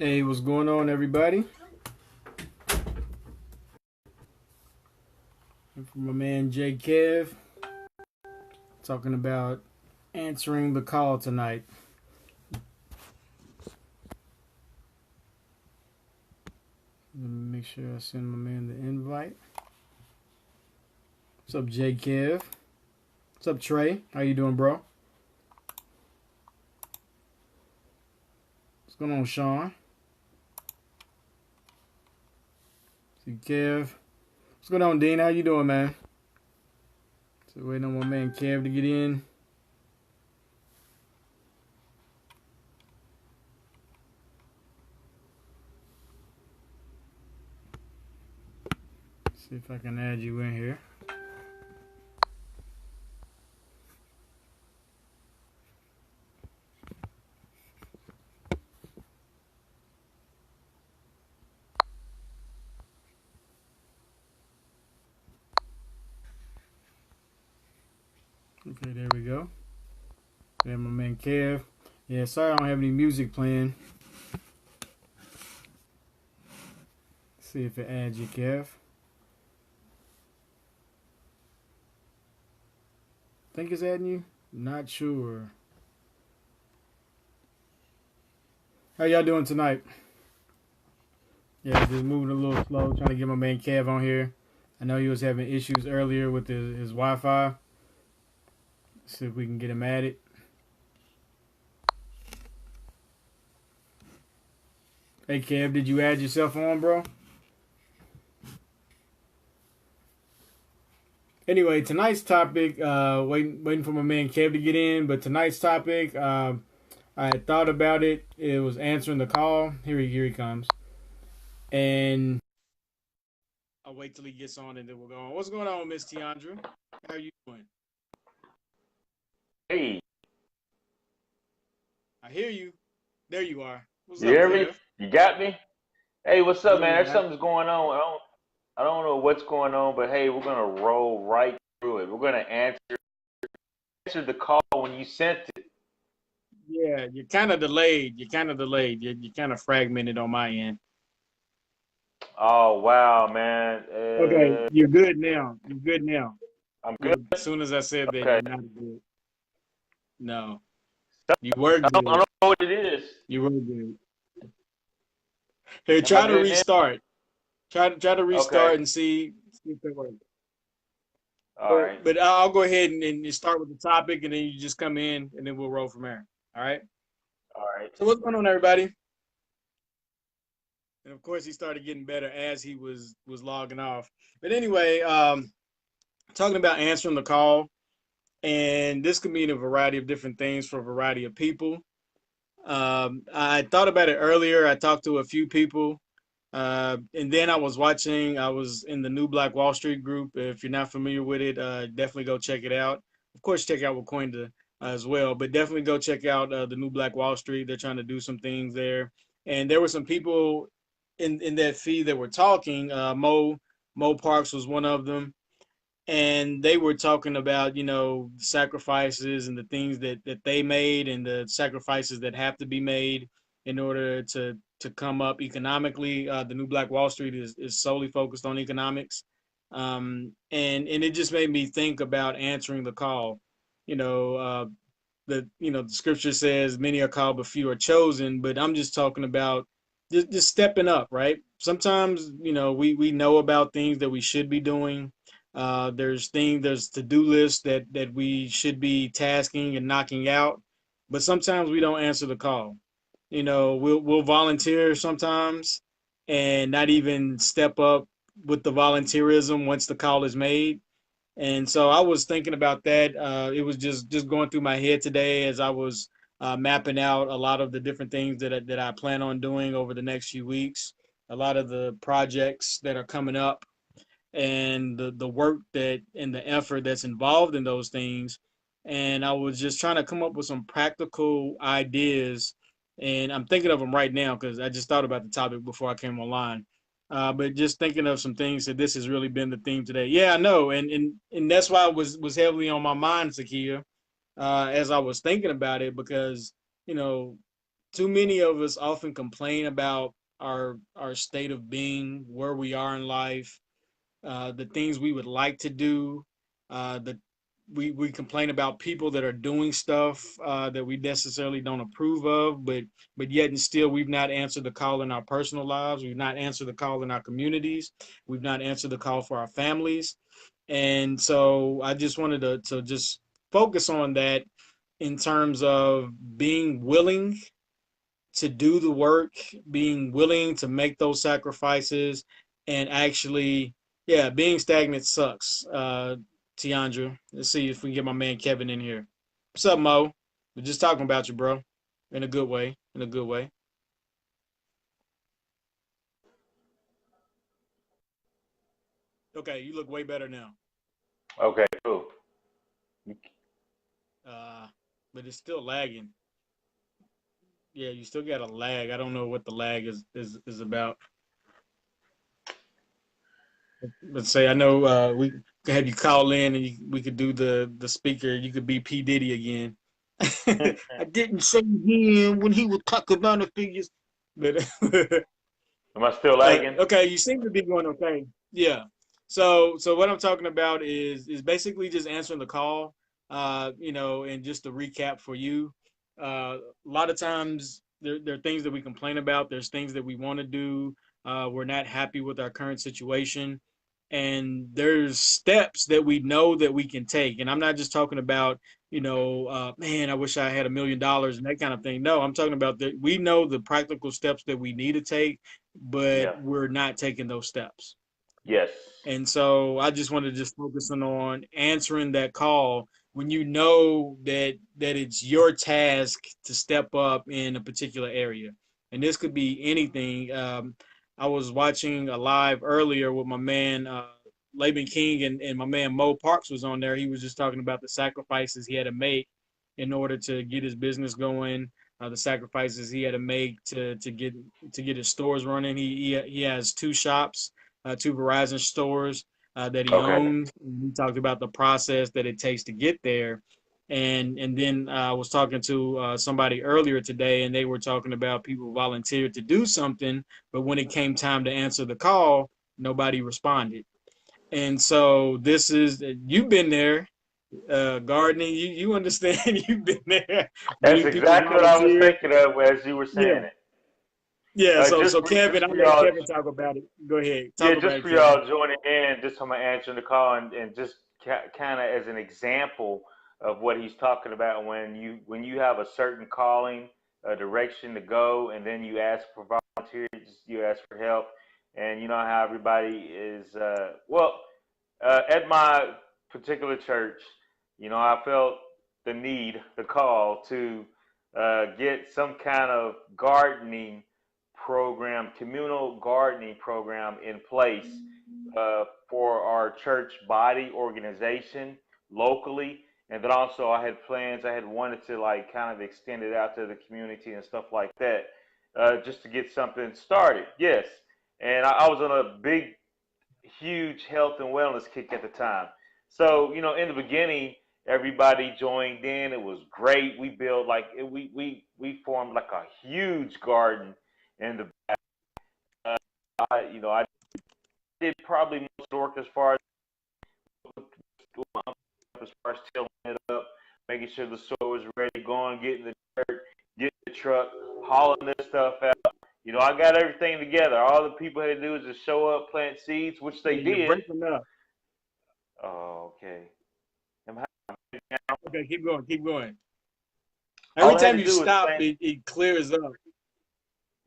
Hey, what's going on, everybody? From my man J Kev, talking about answering the call tonight. Let me make sure I send my man the invite. What's up, J Kev? What's up, Trey? How you doing, bro? What's going on, Sean? See Kev. What's going on, Dean? How you doing, man? So waiting on my man Kev to get in. See if I can add you in here. Okay, there we go. There's my man Kev. Yeah, sorry I don't have any music playing. See if it adds you, Kev. Think it's adding you? Not sure. How y'all doing tonight? Yeah, just moving a little slow, trying to get my man Kev on here. I know he was having issues earlier with his Wi-Fi. See if we can get him added. Hey Kev, did you add yourself on, bro? Anyway, tonight's topic, waiting for my man Kev to get in, but tonight's topic, I had thought about it. It was answering the call. Here he comes. And I'll wait till he gets on and then we'll go on. What's going on, Miss Tiandra? How are you doing? Hey, I hear you. There you are. What's you up, hear me? Kev? You got me? Hey, what's up, Yeah, man? There's man. something's going on. I don't know what's going on, but hey, we're gonna roll right through it. We're gonna answer the call when you sent it. Yeah, you're kind of delayed. You're kind of delayed. You're kind of fragmented on my end. Oh wow, man. Okay, you're good now. You're good now. I'm good. Yeah, as soon as I said that, Okay. you're not good. No, you were I good. don't know what it is. You were good. Here, Am I try to good now? restart. Try to Okay. restart and see if that works. All But right. but I'll go ahead and you start with the topic, and then you just come in, and then we'll roll from there. All right. All right. So what's going on, everybody? And of course, he started getting better as he was logging off. But anyway, talking about answering the call, and this could mean a variety of different things for a variety of people. I thought about it earlier. I talked to a few people, and then I was in the New Black Wall Street group. If you're not familiar with it, definitely go check it out. Of course, check out Wacoinda as well, but definitely go check out the New Black Wall Street. They're trying to do some things there. And there were some people in that feed that were talking. Mo Parks was one of them, and they were talking about sacrifices and the things that they made and the sacrifices that have to be made in order to come up economically. The New Black Wall Street is solely focused on economics, and it just made me think about answering the call. You know, the scripture says many are called but few are chosen, but I'm just talking about just stepping up, right? Sometimes we know about things that we should be doing. There's to-do lists that we should be tasking and knocking out, but sometimes we don't answer the call. We'll volunteer sometimes and not even step up with the volunteerism once the call is made. And so I was thinking about that. It was just going through my head today as I was mapping out a lot of the different things that I plan on doing over the next few weeks. A lot of the projects that are coming up, and the work that and the effort that's involved in those things. And I was just trying to come up with some practical ideas, and I'm thinking of them right now because I just thought about the topic before I came online. But just thinking of some things that this has really been the theme today. Yeah, I know, and that's why it was heavily on my mind, Zakia, as I was thinking about it, because you know too many of us often complain about our state of being, where we are in life, the things we would like to do. The we complain about people that are doing stuff that we necessarily don't approve of, but yet and still we've not answered the call in our personal lives. We've not answered the call in our communities. We've not answered the call for our families. And so I just wanted to just focus on that in terms of being willing to do the work, being willing to make those sacrifices, and actually, yeah, being stagnant sucks. Tiandra, let's see if we can get my man Kevin in here. What's up, Mo? We're just talking about you, bro, in a good way. In a good way. Okay, you look way better now. Okay, cool. Uh, but it's still lagging. Yeah, you still got a lag. I don't know what the lag is about. Let's say I know we could have you call in and we could do the speaker. You could be P Diddy again. I didn't say him when he was talking about the figures, but Am I still lagging? okay, you seem to be going okay. Yeah. So what I'm talking about is basically just answering the call. And just to recap for you, a lot of times there are things that we complain about. There's things that we want to do. We're not happy with our current situation, and there's steps that we know that we can take. And I'm not just talking about man, I wish I had $1 million and that kind of thing. No, I'm talking about that we know the practical steps that we need to take, but Yeah. we're not taking those steps. Yes. And so I just wanted to just focusing on answering that call when you know that it's your task to step up in a particular area. And this could be anything. I was watching a live earlier with my man Laban King and my man Mo Parks was on there. He was just talking about the sacrifices he had to make in order to get his business going, the sacrifices he had to make to get his stores running. He has two shops, two Verizon stores that he Okay. owns. And he talked about the process that it takes to get there. And then I was talking to somebody earlier today, and they were talking about people volunteered to do something, but when it came time to answer the call, nobody responded. And so this is you've been there, gardening. You understand? You've been there. That's When people exactly what I was volunteer, thinking of as you were yeah, saying it. yeah. So Just so for Kevin, just I'll for let y'all, Kevin talk about it. Go ahead, yeah, talk about just it, for Kevin. y'all joining in, just I'm answering the call and just kind of as an example of what he's talking about when you have a certain calling, a direction to go, and then you ask for volunteers, you ask for help, and you know how everybody is. At my particular church, I felt the need, the call to get some kind of gardening program, communal gardening program in place for our church body organization locally. And then also I had plans, I had wanted to like kind of extend it out to the community and stuff like that, just to get something started. Yes. And I was on a big huge health and wellness kick at the time. So, in the beginning, everybody joined in. It was great. We built like we formed like a huge garden in the I did probably most work as far as tilling it up, making sure the soil was ready, going, getting the dirt, getting the truck, hauling this stuff out. I got everything together. All the people had to do was just show up, plant seeds, which they Yeah, you're did. breaking up. Oh, okay. Okay, keep going, keep going. Every All I had time to you do was stop, plant. it clears up.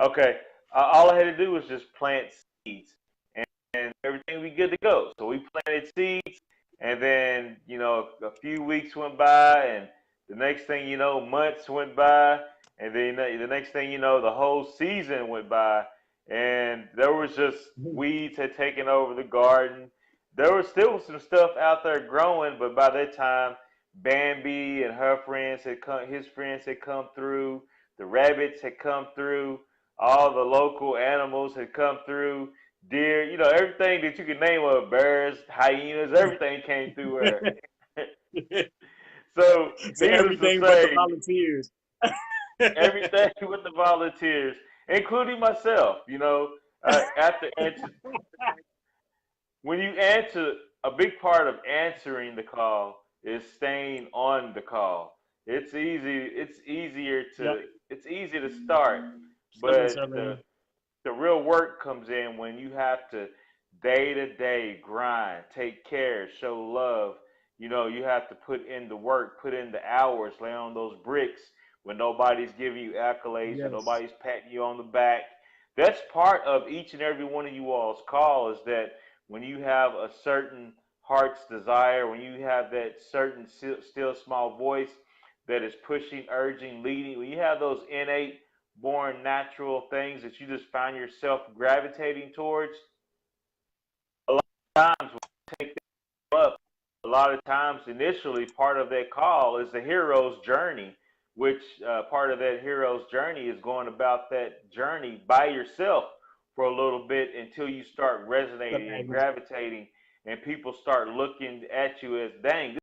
Okay. All I had to do was just plant seeds, and everything would be good to go. So we planted seeds, and then a few weeks went by, and the next thing you know, months went by, and then the next thing you know, the whole season went by, and there was just weeds had taken over the garden. There was still some stuff out there growing, but by that time, Bambi and his friends had come through, the rabbits had come through, all the local animals had come through, deer, everything that you could name of, bears, hyenas, everything came through there. So, So needless to everything but the say, volunteers. everything with the volunteers, including myself. After answer, when you answer, a big part of answering the call is staying on the call. It's easy. It's easier Yep. to. It's easy to start, Certainly, but certainly. the real work comes in when you have to day to day grind, take care, show love. You have to put in the work, put in the hours, lay on those bricks when nobody's giving you accolades, when Yes. nobody's patting you on the back. That's part of each and every one of you all's call is that when you have a certain heart's desire, when you have that certain still small voice that is pushing, urging, leading, when you have those innate born natural things that you just find yourself gravitating towards, a lot of times when you take them up, a lot of times initially part of that call is the hero's journey, which part of that hero's journey is going about that journey by yourself for a little bit until you start The resonating and magnet. gravitating and people start looking at you as, dang,